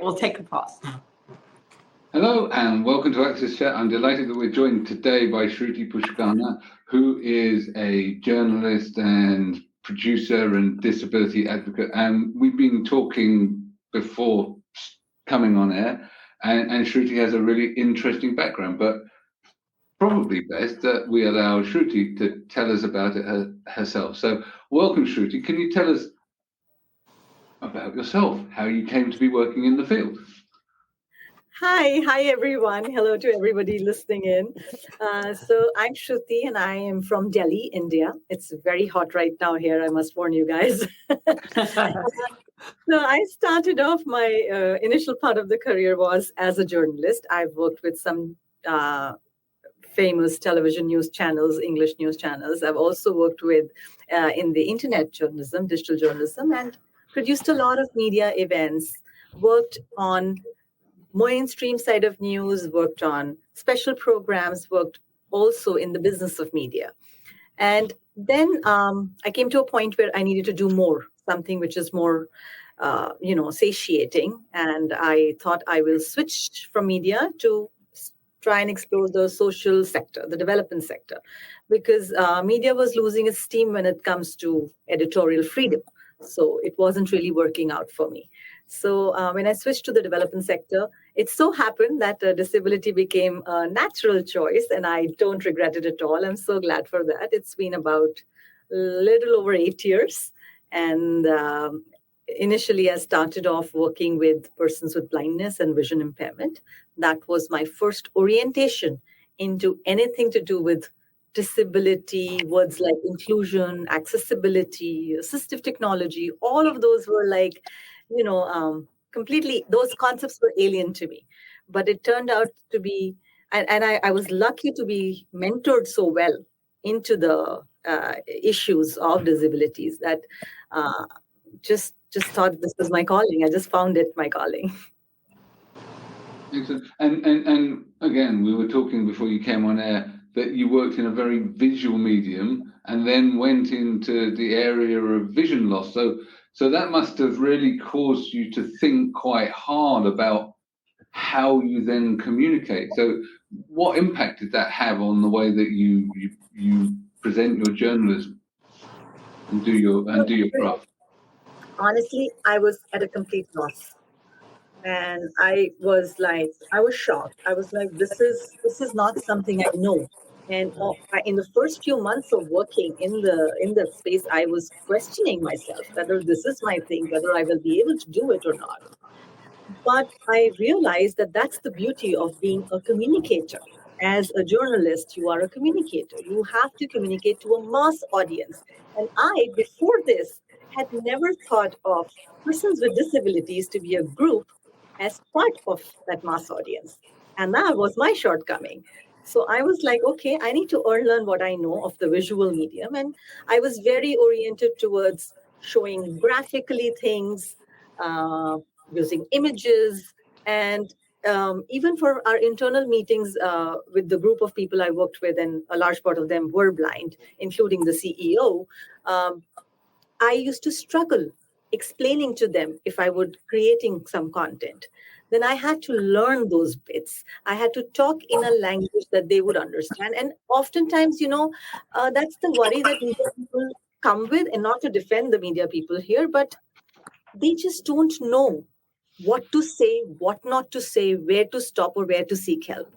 we'll take a pause. Hello and welcome to Access Chat. I'm delighted that we're joined today by Shruti Pushkarna, who is a journalist and producer and disability advocate. And we've been talking before coming on air, and Shruti has a really interesting background, but probably best that we allow Shruti to tell us about it herself. So welcome, Shruti. Can you tell us about yourself, how you came to be working in the field? Hi everyone. Hello to everybody listening in. So I'm Shruti and I am from Delhi, India. It's very hot right now here, I must warn you guys. So I started off, my initial part of the career was as a journalist. I've worked with some famous television news channels, English news channels. I've also worked with in the internet journalism, digital journalism, and produced a lot of media events, worked on mainstream side of news, worked on special programs, worked also in the business of media. And then I came to a point where I needed to do more, something which is more, satiating. And I thought I will switch from media to try and explore the social sector, the development sector, because media was losing its steam when it comes to editorial freedom. So it wasn't really working out for me. So when I switched to the development sector, it so happened that disability became a natural choice, and I don't regret it at all. I'm so glad for that. It's been about a little over 8 years. And initially, I started off working with persons with blindness and vision impairment. That was my first orientation into anything to do with disability, words like inclusion, accessibility, assistive technology. All of those were like, completely, those concepts were alien to me. But it turned out to be, and I was lucky to be mentored so well into the issues of disabilities that just thought this was my calling. I just found it my calling. Excellent. And again, we were talking before you came on air that you worked in a very visual medium and then went into the area of vision loss. So that must have really caused you to think quite hard about how you then communicate. So what impact did that have on the way that you present your journalism and do your craft? Honestly, I was at a complete loss. And I was shocked. I was like, this is not something I know. And in the first few months of working in that space, I was questioning myself whether this is my thing, whether I will be able to do it or not. But I realized that that's the beauty of being a communicator. As a journalist, you are a communicator. You have to communicate to a mass audience. And I, before this, had never thought of persons with disabilities to be a group as part of that mass audience. And that was my shortcoming. So I was like, okay, I need to learn what I know of the visual medium. And I was very oriented towards showing graphically things, using images. And even for our internal meetings with the group of people I worked with, and a large part of them were blind, including the CEO, I used to struggle explaining to them if I would creating some content. Then I had to learn those bits. I had to talk in a language that they would understand. And oftentimes, that's the worry that media people come with, and not to defend the media people here, but they just don't know what to say, what not to say, where to stop or where to seek help.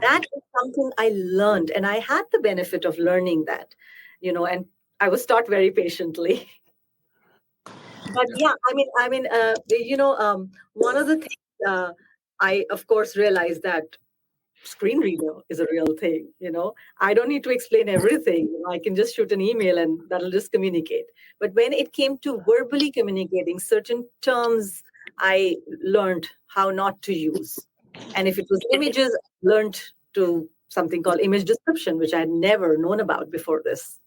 That is something I learned, and I had the benefit of learning that, and I was taught very patiently. But yeah, one of the things I, of course, realized that screen reader is a real thing. I don't need to explain everything. I can just shoot an email and that'll just communicate. But when it came to verbally communicating certain terms, I learned how not to use. And if it was images, I learned to something called image description, which I had never known about before this.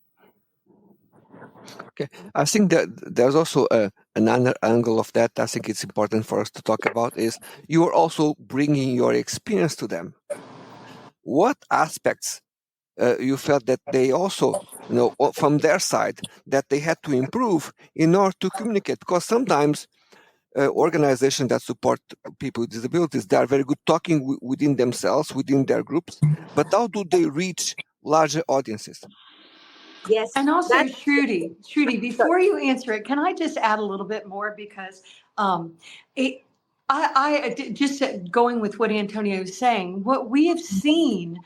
Okay, I think that there's also another angle of that. I think it's important for us to talk about is you are also bringing your experience to them. What aspects you felt that they also, from their side, that they had to improve in order to communicate? Because sometimes organizations that support people with disabilities, they are very good talking within themselves, within their groups, but how do they reach larger audiences? Yes. And also, Shruti, before you answer it, can I just add a little bit more? Because just going with what Antonio is saying, what we have seen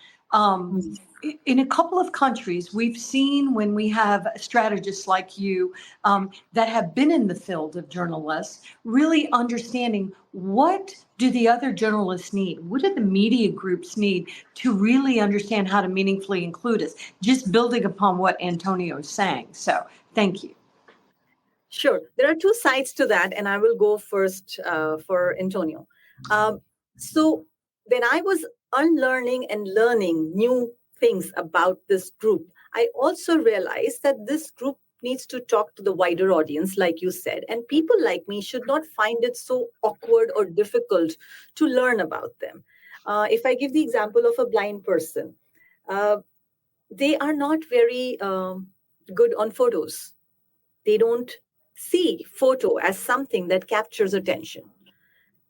in a couple of countries, we've seen when we have strategists like you that have been in the field of journalists, really understanding what do the other journalists need? What do the media groups need to really understand how to meaningfully include us? Just building upon what Antonio is saying. So thank you. Sure. There are two sides to that, and I will go first for Antonio. So when I was unlearning and learning new things about this group, I also realized that this group needs to talk to the wider audience, like you said, and people like me should not find it so awkward or difficult to learn about them. If I give the example of a blind person, they are not very good on photos. They don't see photo as something that captures attention.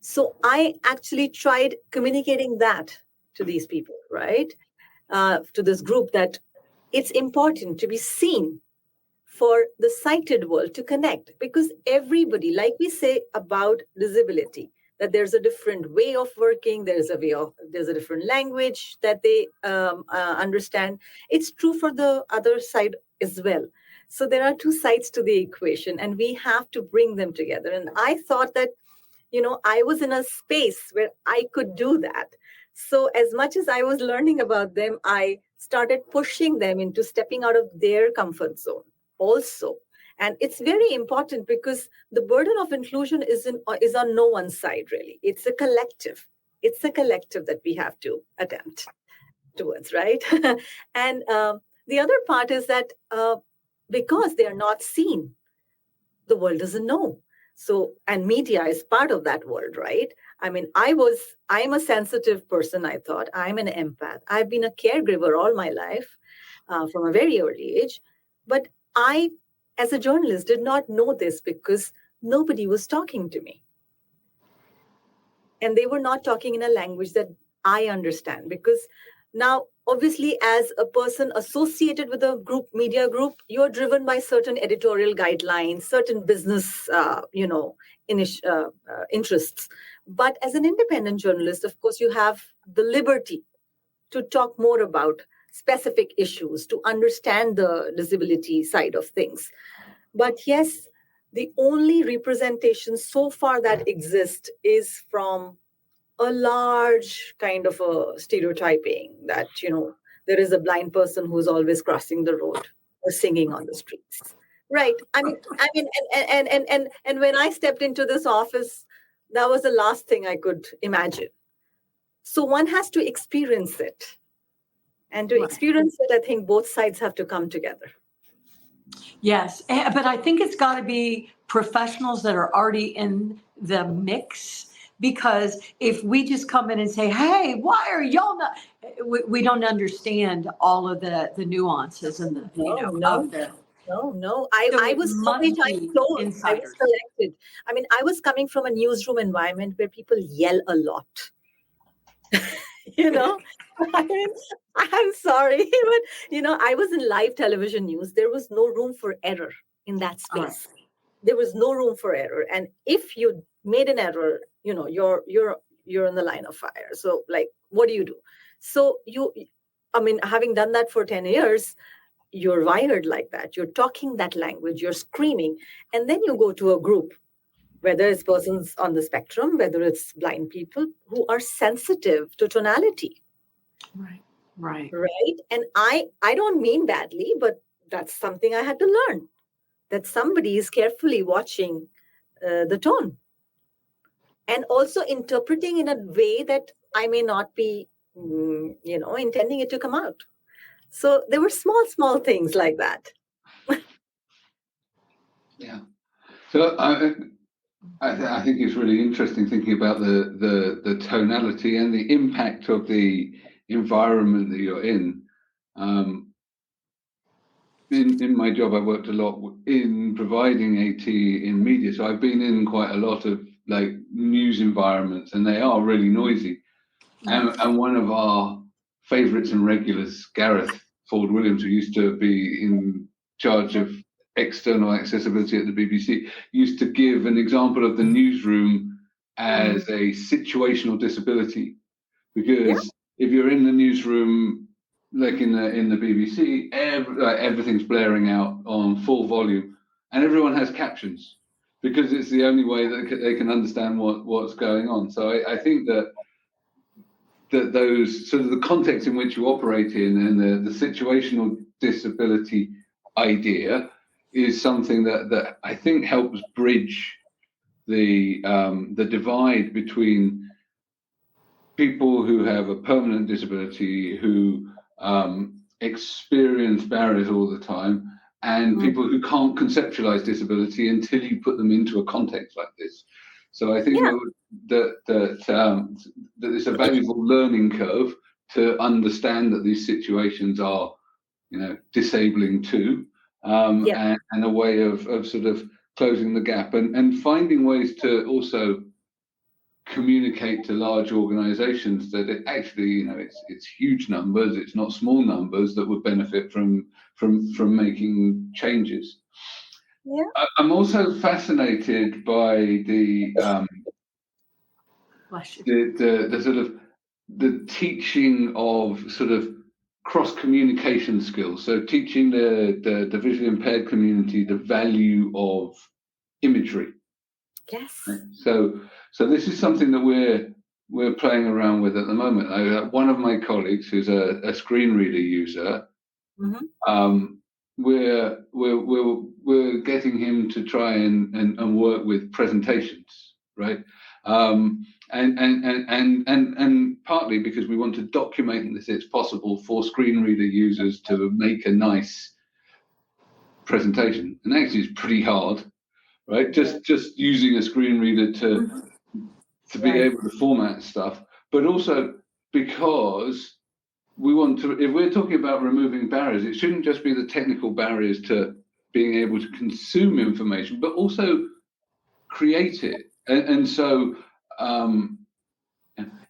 So I actually tried communicating that to these people, right? To this group, that it's important to be seen for the sighted world to connect, because everybody, like we say about disability, that there's a different way of working, there's a different language that they understand. It's true for the other side as well. So there are two sides to the equation, and we have to bring them together. And I thought that, I was in a space where I could do that. So as much as I was learning about them, I started pushing them into stepping out of their comfort zone also. And it's very important because the burden of inclusion is on no one side, really. It's a collective. It's a collective that we have to attempt towards, right? And the other part is that because they are not seen, the world doesn't know. So, and media is part of that world, right? I mean, I'm a sensitive person, I thought. I'm an empath. I've been a caregiver all my life from a very early age. But I, as a journalist, did not know this because nobody was talking to me. And they were not talking in a language that I understand, because now, obviously, as a person associated with a media group, you're driven by certain editorial guidelines, certain business, interests. But as an independent journalist, of course, you have the liberty to talk more about specific issues, to understand the disability side of things. But yes, the only representation so far that exists is from a large kind of a stereotyping that, there is a blind person who's always crossing the road or singing on the streets. Right. I mean, and when I stepped into this office, that was the last thing I could imagine. So one has to experience it. And to experience it, I think both sides have to come together. Yes, but I think it's got to be professionals that are already in the mix. Because if we just come in and say, hey, why are y'all not, we don't understand all of the nuances and the, No. I was so many times told, I was selected. I mean, I was coming from a newsroom environment where people yell a lot. I mean, I'm sorry, but, I was in live television news. There was no room for error in that space. Right. There was no room for error. And if you made an error, you're in the line of fire. So like, what do you do? So having done that for 10 years, you're wired like that. You're talking that language, you're screaming. And then you go to a group, whether it's persons on the spectrum, whether it's blind people who are sensitive to tonality. Right. And I don't mean badly, but that's something I had to learn, that somebody is carefully watching the tone. And also interpreting in a way that I may not be, intending it to come out. So there were small things like that. Yeah. So I think it's really interesting thinking about the tonality and the impact of the environment that you're in. In my job, I worked a lot in providing AT in media, so I've been in quite a lot of like news environments, and they are really noisy. And one of our favourites and regulars, Gareth Ford Williams, who used to be in charge of external accessibility at the BBC, used to give an example of the newsroom as a situational disability, because if you're in the newsroom, like in the BBC, everything's blaring out on full volume, and everyone has captions because it's the only way that they can understand what's going on. So I think that those sort of the context in which you operate in, and the situational disability idea is something that I think helps bridge the divide between people who have a permanent disability, who experience barriers all the time, and people who can't conceptualize disability until you put them into a context like this. So I think that it's a valuable learning curve to understand that these situations are, disabling too, and a way of sort of closing the gap and finding ways to also communicate to large organizations that it actually, it's huge numbers, it's not small numbers that would benefit from making changes. I'm also fascinated by the sort of the teaching of sort of cross communication skills. So teaching the visually impaired community the value of imagery. Yes. Right? So this is something that we're playing around with at the moment. One of my colleagues, who's a screen reader user, we're getting him to try and work with presentations, right? And partly because we want to document that it's possible for screen reader users to make a nice presentation, and actually it's pretty hard, right? Just using a screen reader to be able to format stuff, but also because we want to, if we're talking about removing barriers, it shouldn't just be the technical barriers to being able to consume information, but also create it. And so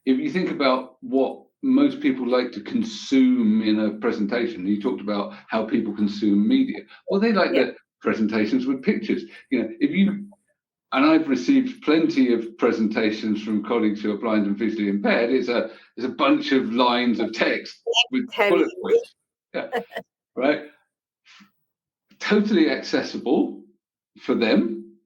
if you think about what most people like to consume in a presentation, you talked about how people consume media. Well, they like their presentations with pictures. And I've received plenty of presentations from colleagues who are blind and visually impaired. It's a bunch of lines of text with bullet points. Yeah, right. Totally accessible for them,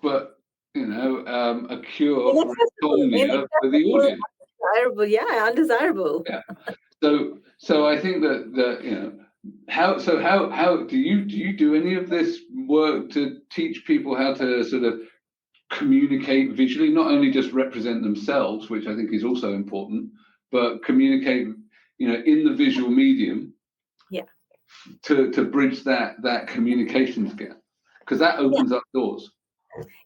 but a cure for insomnia for the audience. Undesirable. Yeah. So I think that how do you do any of this work to teach people how to sort of communicate visually, not only just represent themselves, which I think is also important, but communicate, in the visual medium, to bridge that communications gap, because that opens up doors.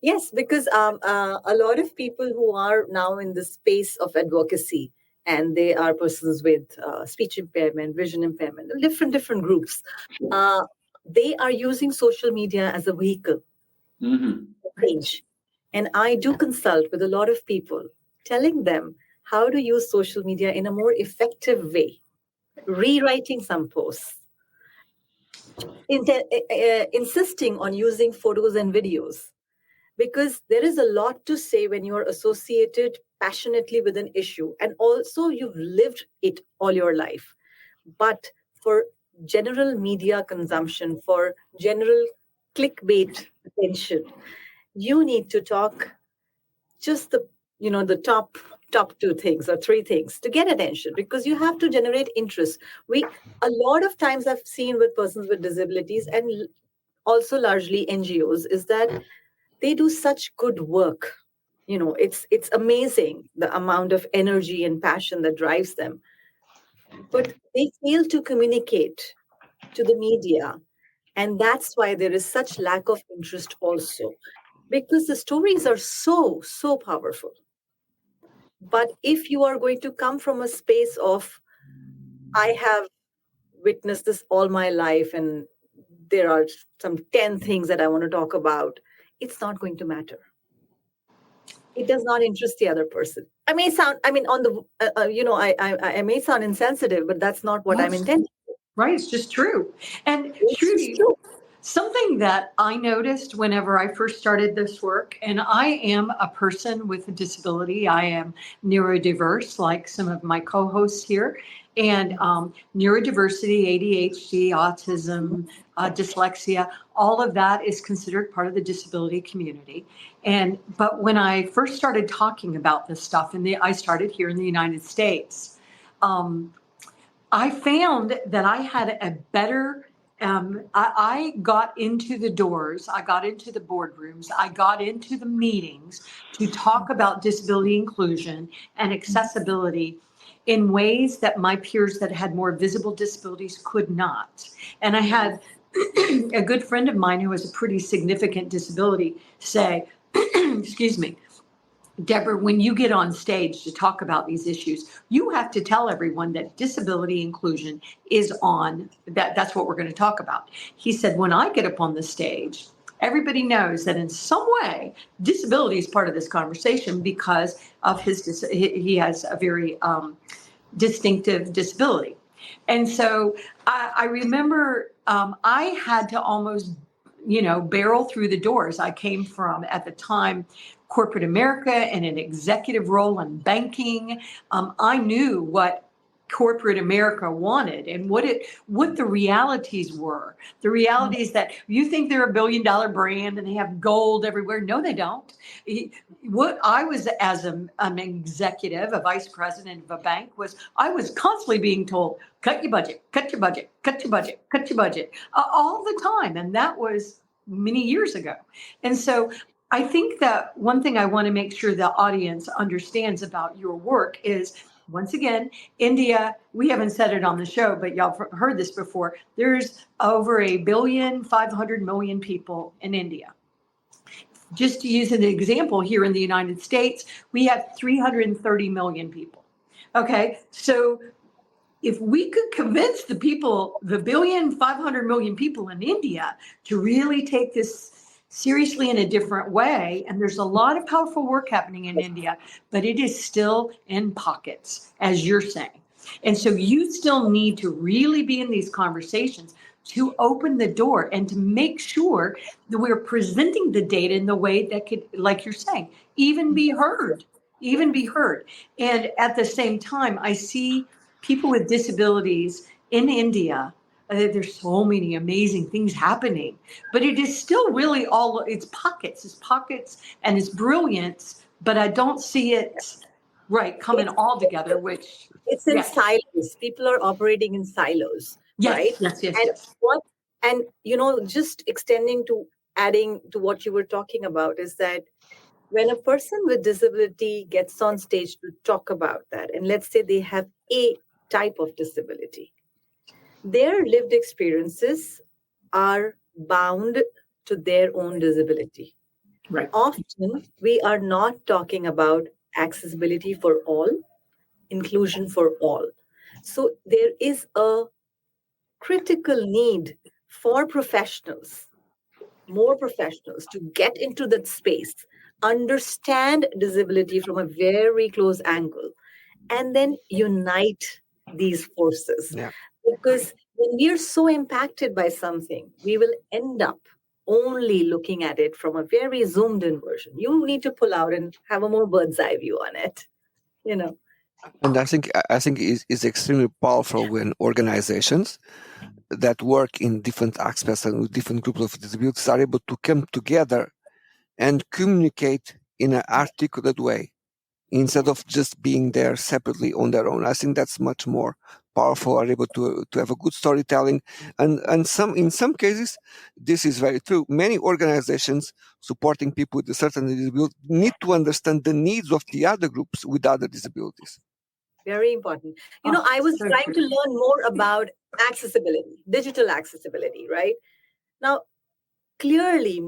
Yes, because a lot of people who are now in the space of advocacy, and they are persons with speech impairment, vision impairment, different groups, they are using social media as a vehicle to change. And I do consult with a lot of people, telling them how to use social media in a more effective way, rewriting some posts, insisting on using photos and videos, because there is a lot to say when you are associated passionately with an issue, and also you've lived it all your life. But for general media consumption, for general clickbait attention, you need to talk just the top two things or three things to get attention, because you have to generate interest. A lot of times I've seen with persons with disabilities, and also largely NGOs, is that they do such good work. It's amazing the amount of energy and passion that drives them, but they fail to communicate to the media, and that's why there is such lack of interest also, because the stories are so powerful. But if you are going to come from a space of, I have witnessed this all my life, and there are some 10 things that I want to talk about, it's not going to matter. It does not interest the other person. I may sound insensitive, but that's not what I'm intending. Right, it's just true. And It's just Shruti, true. something that I noticed whenever I first started this work, and I am a person with a disability, I am neurodiverse, like some of my co-hosts here, and neurodiversity, ADHD, autism, dyslexia, all of that is considered part of the disability community. But when I first started talking about this stuff, I started here in the United States, I found that I had a better, I got into the doors, I got into the boardrooms, I got into the meetings to talk about disability inclusion and accessibility in ways that my peers that had more visible disabilities could not. And I had a good friend of mine who has a pretty significant disability say, excuse me, Deborah, when you get on stage to talk about these issues, you have to tell everyone that disability inclusion is on, that's what we're going to talk about. He said, when I get up on the stage, everybody knows that in some way, disability is part of this conversation because of he has a very distinctive disability. And so I remember I had to almost, barrel through the doors. I came from, at the time, corporate America and an executive role in banking. I knew what corporate America wanted and what the realities were. The realities that you think they're $1 billion brand and they have gold everywhere. No, they don't. What I was as an executive, a vice president of a bank, was I was constantly being told, cut your budget, cut your budget, cut your budget, cut your budget, all the time. And that was many years ago. And so I think that one thing I want to make sure the audience understands about your work is, once again, India, we haven't said it on the show, but y'all heard this before. There's over 1,500,000,000 people in India. Just to use an example, here in the United States, we have 330 million people. Okay, so if we could convince the people, the 1,500,000,000 people in India, to really take this seriously in a different way, and there's a lot of powerful work happening in India, but it is still in pockets, as you're saying. And so you still need to really be in these conversations to open the door and to make sure that we're presenting the data in the way that could, like you're saying, even be heard. And at the same time, I see people with disabilities in India. There's so many amazing things happening, but it is still really it's pockets and it's brilliance, but I don't see it coming all together, which it's in silos. People are operating in silos, right? Yes. And just adding to what you were talking about is that when a person with disability gets on stage to talk about that, and let's say they have a type of disability, their lived experiences are bound to their own disability. Right. Often, we are not talking about accessibility for all, inclusion for all. So there is a critical need for more professionals to get into that space, understand disability from a very close angle, and then unite these forces. Yeah. Because when we are so impacted by something, we will end up only looking at it from a very zoomed in version. You need to pull out and have a more bird's eye view on it, And I think it's extremely powerful when organizations that work in different aspects and with different groups of disabilities are able to come together and communicate in an articulate way instead of just being there separately on their own. I think that's much more powerful, are able to have a good storytelling. And in some cases, this is very true. Many organizations supporting people with a certain disability need to understand the needs of the other groups with other disabilities. Very important. I was trying to learn more about accessibility, digital accessibility, right? Now, clearly,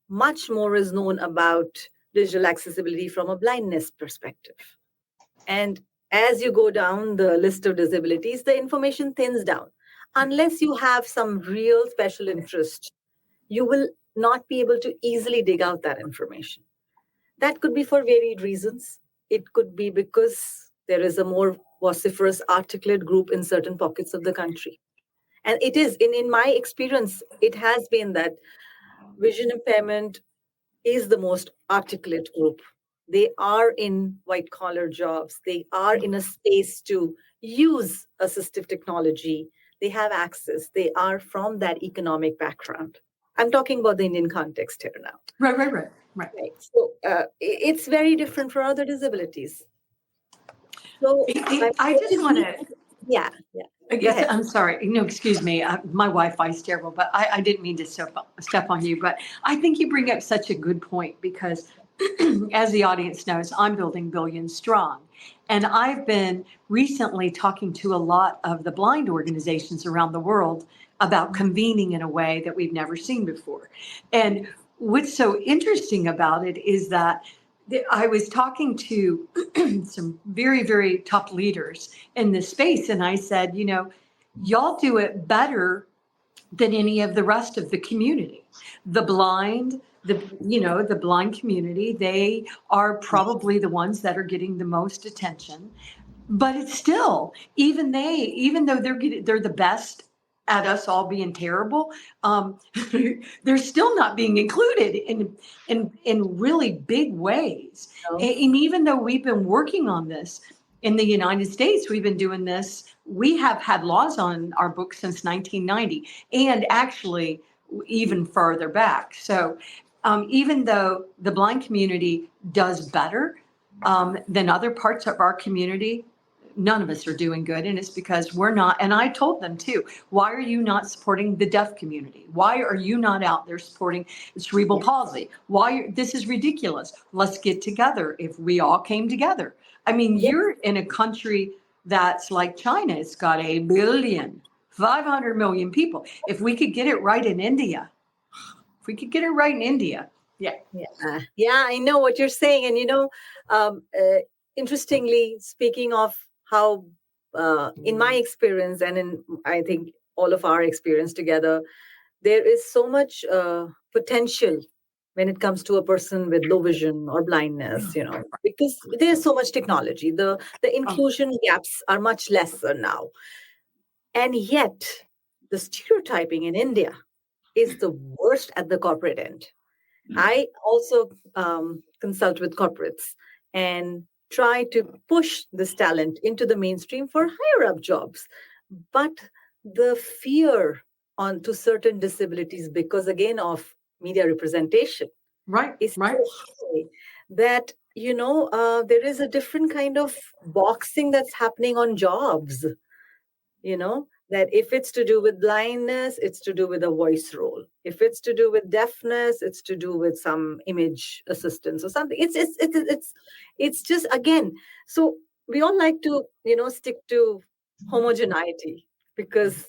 much more is known about digital accessibility from a blindness perspective. And as you go down the list of disabilities, the information thins down. Unless you have some real special interest, you will not be able to easily dig out that information. That could be for varied reasons. It could be because there is a more vociferous, articulate group in certain pockets of the country. And it is, in my experience, it has been that vision impairment is the most articulate group. They are in white collar jobs. They are in a space to use assistive technology. They have access. They are from that economic background. I'm talking about the Indian context here now. Right. Right. So it's very different for other disabilities. So I just want to. Yeah. I guess, I'm sorry. No, excuse me. My Wi-Fi is terrible, but I didn't mean to step on you. But I think you bring up such a good point because, as the audience knows, I'm building Billions Strong. And I've been recently talking to a lot of the blind organizations around the world about convening in a way that we've never seen before. And what's so interesting about it is that I was talking to some very, very top leaders in this space, and I said, y'all do it better than any of the rest of the community. The blind, the blind community, they are probably the ones that are getting the most attention. But it's still, even though they're the best at us all being terrible, they're still not being included in really big ways. No. And even though we've been working on this in the United States, we've been doing this. We have had laws on our books since 1990, and actually even further back. So even though the blind community does better than other parts of our community, none of us are doing good, and it's because we're not. And I told them too, why are you not supporting the deaf community? Why are you not out there supporting cerebral palsy? This is ridiculous. Let's get together. If we all came together. I mean, you're in a country that's like China. It's got 1,500,000,000 people. If we could get it right in India, Yeah, I know what you're saying. And, interestingly, speaking of how, in my experience and in, I think, all of our experience together, there is so much potential when it comes to a person with low vision or blindness, because there's so much technology. The inclusion gaps are much lesser now. And yet, the stereotyping in India is the worst at the corporate end. I also consult with corporates and try to push this talent into the mainstream for higher up jobs. But the fear onto certain disabilities, because again of media representation, is so high that, there is a different kind of boxing that's happening on jobs, that if it's to do with blindness, it's to do with a voice role. If it's to do with deafness, it's to do with some image assistance or something. It's just, again, so we all like to, stick to homogeneity because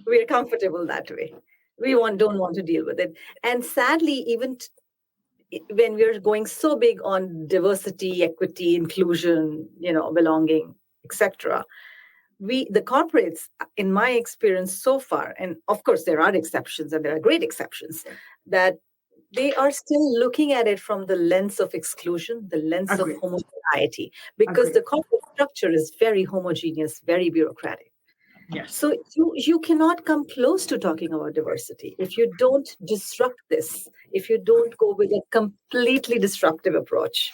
we're comfortable that way. We don't want to deal with it. And sadly, even when we're going so big on diversity, equity, inclusion, belonging, etc., the corporates, in my experience so far, and of course there are exceptions and there are great exceptions, that they are still looking at it from the lens of exclusion, the lens of homogeneity, because the corporate structure is very homogeneous, very bureaucratic. Yes. So you cannot come close to talking about diversity if you don't disrupt this, if you don't go with a completely disruptive approach.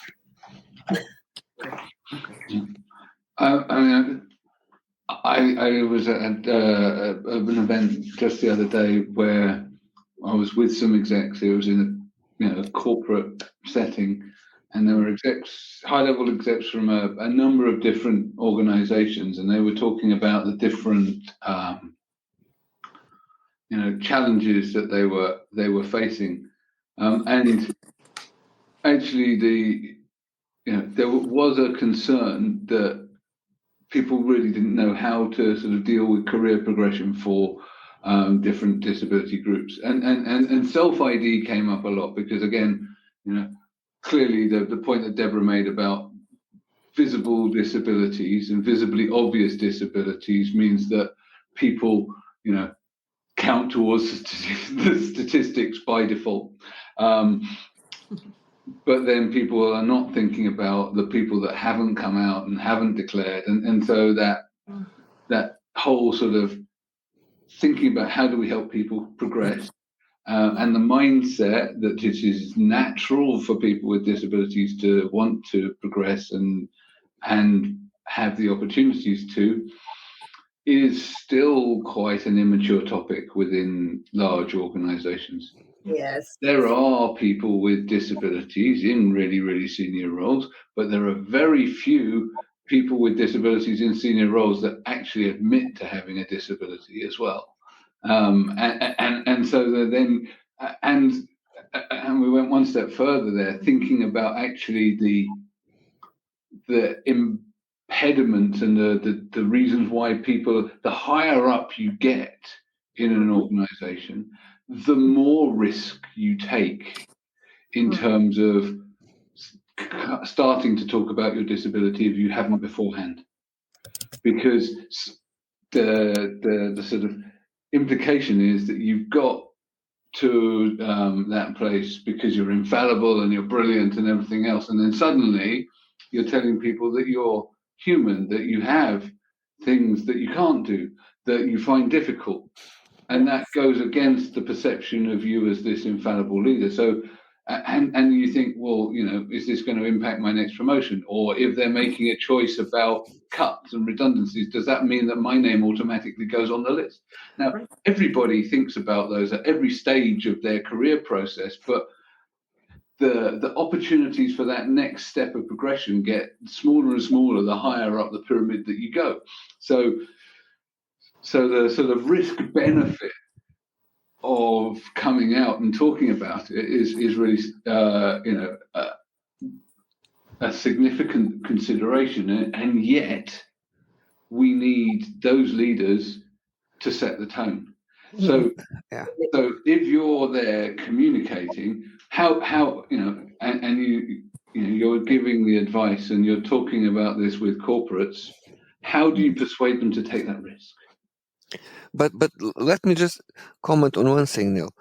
I was at an event just the other day where I was with some execs. It was in a corporate setting, and there were high-level execs from a number of different organizations, and they were talking about the different challenges that they were facing, and actually there was a concern that people really didn't know how to sort of deal with career progression for different disability groups, and self-ID came up a lot because, again, clearly the point that Deborah made about visible disabilities and visibly obvious disabilities means that people, count towards the statistics by default. But then people are not thinking about the people that haven't come out and haven't declared. And so that whole sort of thinking about how do we help people progress, and the mindset that it is natural for people with disabilities to want to progress and have the opportunities to, is still quite an immature topic within large organizations. Yes. There are people with disabilities in really, really senior roles, but there are very few people with disabilities in senior roles that actually admit to having a disability as well. And so then, and we went one step further there, thinking about actually the impediment and the reasons why people, the higher up you get in an organization, the more risk you take in terms of starting to talk about your disability if you haven't beforehand, because the sort of implication is that you've got to that place because you're infallible and you're brilliant and everything else, and then suddenly you're telling people that you're human, that you have things that you can't do, that you find difficult, and that goes against the perception of you as this infallible leader. So and you think, well, you know, is this going to impact my next promotion? Or if they're making a choice about cuts and redundancies, does that mean that my name automatically goes on the list? Now, everybody thinks about those at every stage of their career process, but the opportunities for that next step of progression get smaller and smaller the higher up the pyramid that you go. So the sort of risk benefit of coming out and talking about it is really a significant consideration, and yet we need those leaders to set the tone. So if you're there communicating, how you know, and you're giving the advice and you're talking about this with corporates, how do you persuade them to take that risk? But let me just comment on one thing, Neil.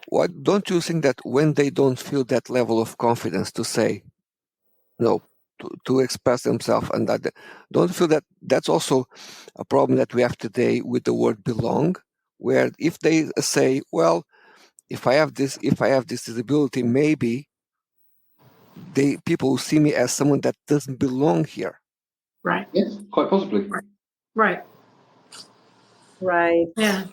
Why don't you think that when they don't feel that level of confidence to say no, to express themselves, and that don't feel that that's also a problem that we have today with the word belong, where if they say, well, if I have this disability, maybe people will see me as someone that doesn't belong here. Right. Yes, quite possibly. Right. Yeah.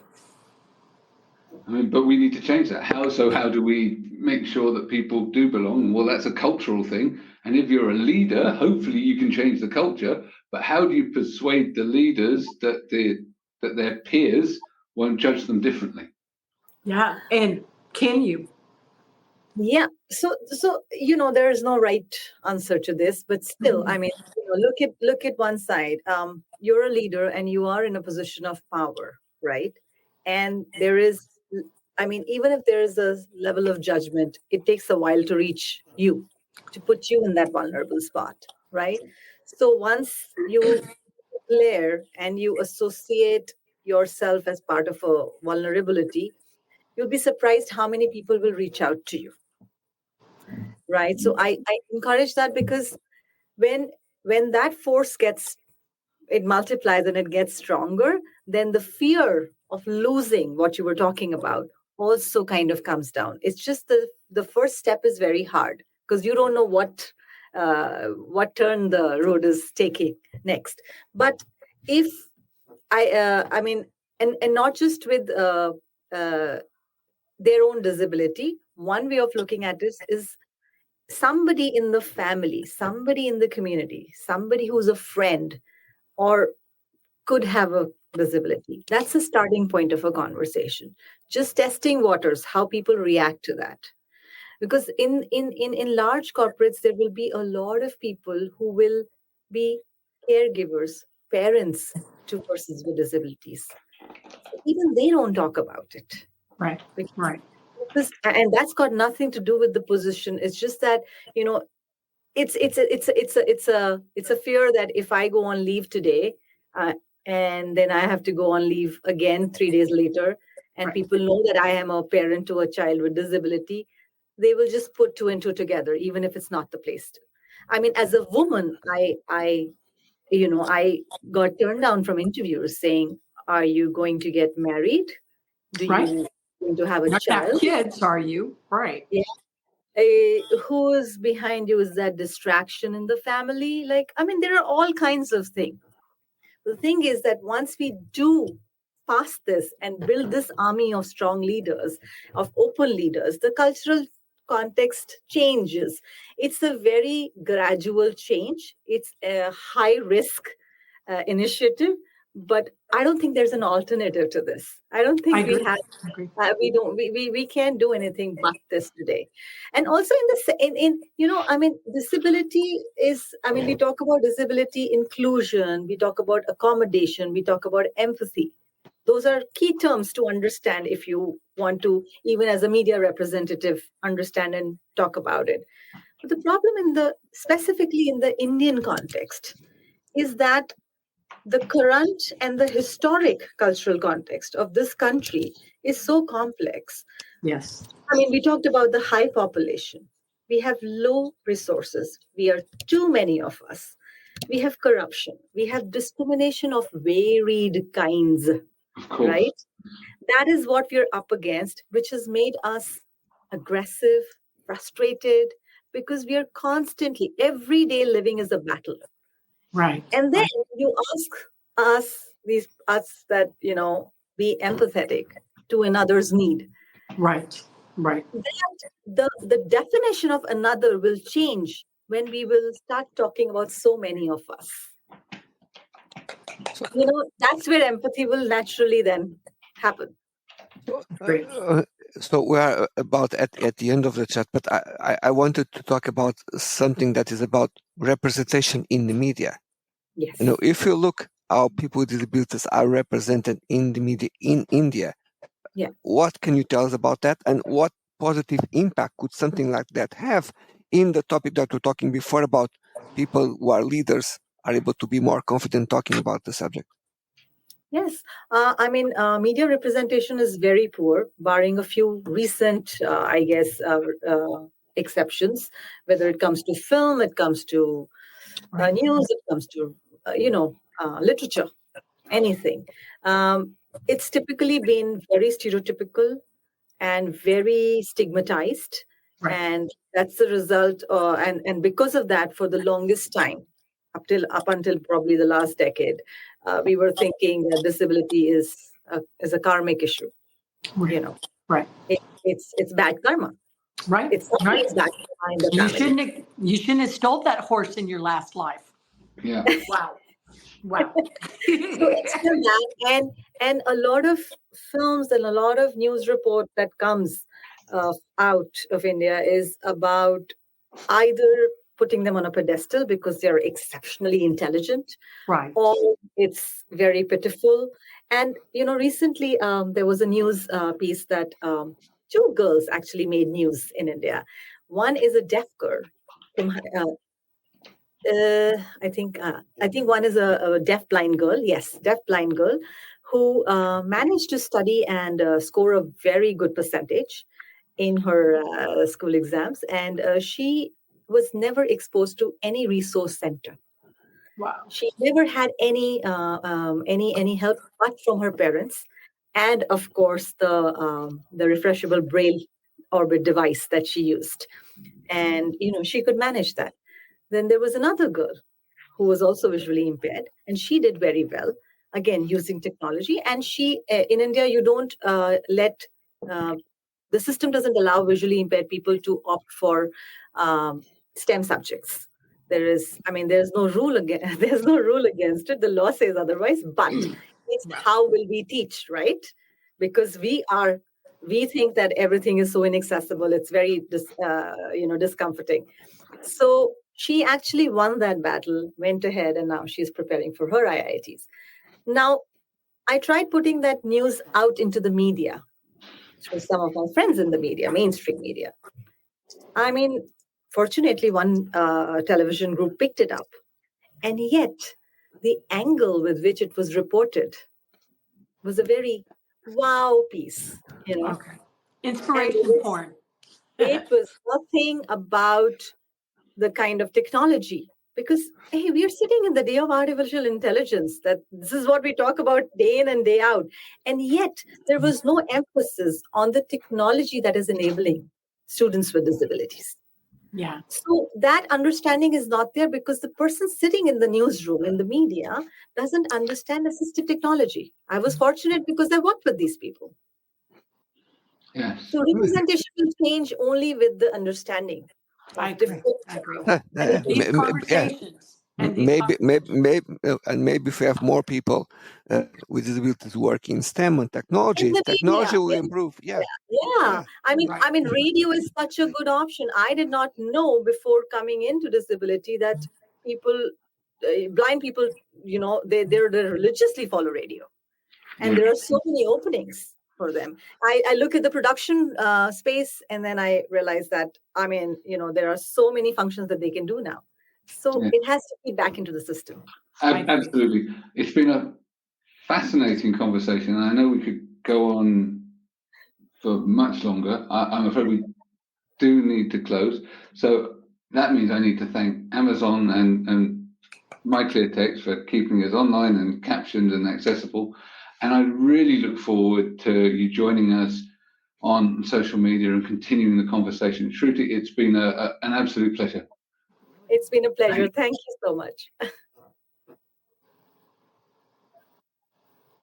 I mean, but we need to change that. How do we make sure that people do belong? Well, that's a cultural thing. And if you're a leader, hopefully you can change the culture. But how do you persuade the leaders that their peers won't judge them differently? Yeah. And can you? Yeah. So there is no right answer to this, but still, I mean, look at one side. You're a leader and you are in a position of power, right? And there is, I mean, even if there is a level of judgment, it takes a while to reach you, to put you in that vulnerable spot, right? So once you declare and you associate yourself as part of a vulnerability, you'll be surprised how many people will reach out to you, right? So I encourage that, because when that force it multiplies and it gets stronger, then the fear of losing what you were talking about also kind of comes down. It's just the first step is very hard, because you don't know what turn the road is taking next. But if I mean, and not just with their own disability, one way of looking at this is somebody in the family, somebody in the community, somebody who's a friend or could have a disability. That's a starting point of a conversation. Just testing waters, how people react to that. Because in large corporates, there will be a lot of people who will be caregivers, parents to persons with disabilities. Even they don't talk about it. Right. Right. And that's got nothing to do with the position. It's just that, it's a fear that if I go on leave today, and then I have to go on leave again 3 days later, and Right. people know that I am a parent to a child with disability, they will just put two and two together, even if it's not the place to. I mean, as a woman, I got turned down from interviews saying, "Are you going to get married? Do Right. you going to have a Not to have child? kids, are you? Right. Who is behind you? Is that distraction in the family?" Like, I mean, there are all kinds of things. The thing is that once we do pass this and build this army of strong leaders, of open leaders, the cultural context changes. It's a very gradual change. It's a high risk initiative, but I don't think there's an alternative to this. I don't I think we agree. have I agree. we can't do anything but this today. And also in disability is, I mean, we talk about disability inclusion, we talk about accommodation, we talk about empathy. Those are key terms to understand if you want to, even as a media representative, understand and talk about it. But the problem specifically in the Indian context is that the current and the historic cultural context of this country is so complex. Yes. I mean, we talked about the high population. We have low resources. We are too many of us. We have corruption. We have discrimination of varied kinds, Of course. right? That is what we're up against, which has made us aggressive, frustrated, because we are constantly, every day living is a battle. Right. And then Right. you ask us that, be empathetic to another's need. Right. Right. The definition of another will change when we will start talking about so many of us. So, That's where empathy will naturally then happen. Great. so we are about at the end of the chat, but I wanted to talk about something that is about representation in the media. Yes. If you look how people with disabilities are represented in the media in India, Yeah. what can you tell us about that, and what positive impact could something like that have in the topic that we're talking before about people who are leaders are able to be more confident talking about the subject? Yes. Media representation is very poor, barring a few recent, exceptions, whether it comes to film, it comes to news, it comes to, literature, anything. It's typically been very stereotypical and very stigmatized. Right. And that's the result. And because of that, for the longest time, up until probably the last decade, we were thinking that disability is a karmic issue. Right. Right. It's bad karma. Right. It's always bad karma in the family. You shouldn't have stole that horse in your last life. Yeah. Wow. Wow. So it's still that, and a lot of films and a lot of news report that comes out of India is about either putting them on a pedestal because they're exceptionally intelligent, Right. or it's very pitiful. And recently there was a news piece that two girls actually made news in India. One is a deaf girl from I think one is a deaf blind girl. Yes, deaf blind girl who managed to study and score a very good percentage in her school exams, and she was never exposed to any resource center. Wow. She never had any help but from her parents, and of course the refreshable braille orbit device that she used, and she could manage that. Then there was another girl who was also visually impaired, and she did very well, again, using technology. And she, in India, you don't the system doesn't allow visually impaired people to opt for STEM subjects. There's no rule against, there's no rule against it. The law says otherwise, but it's how will we teach, right? Because we think that everything is so inaccessible. It's very discomforting. So she actually won that battle, went ahead, and now she's preparing for her IITs. Now, I tried putting that news out into the media through some of my friends in the media, mainstream media. I mean, fortunately, one television group picked it up. And yet, the angle with which it was reported was a very wow piece, Okay. And Inspiration porn. it was nothing about the kind of technology, because hey, we are sitting in the day of artificial intelligence, that this is what we talk about day in and day out, and yet there was no emphasis on the technology that is enabling students with disabilities. Yeah. So that understanding is not there, because the person sitting in the newsroom, in the media, doesn't understand assistive technology. I was fortunate because I worked with these people. Yes. So representation will change only with the understanding I of agree. different. I agree. And These Yeah. conversations and these Maybe, conversations. and maybe if we have more people with disabilities working in STEM and in the technology media, will yeah. improve. Yeah, Yeah. Right. I mean, radio is such a good option. I did not know before coming into disability that people, blind people, they religiously follow radio, and there are so many openings for them. I look at the production space, and then I realize that there are so many functions that they can do now. So Yeah. it has to feed back into the system. Absolutely. It's been a fascinating conversation, and I know we could go on for much longer. I'm afraid we do need to close. So that means I need to thank Amazon and MyClearText for keeping us online and captioned and accessible. And I really look forward to you joining us on social media and continuing the conversation. Shruti, it's been an absolute pleasure. It's been a pleasure. Thank you so much.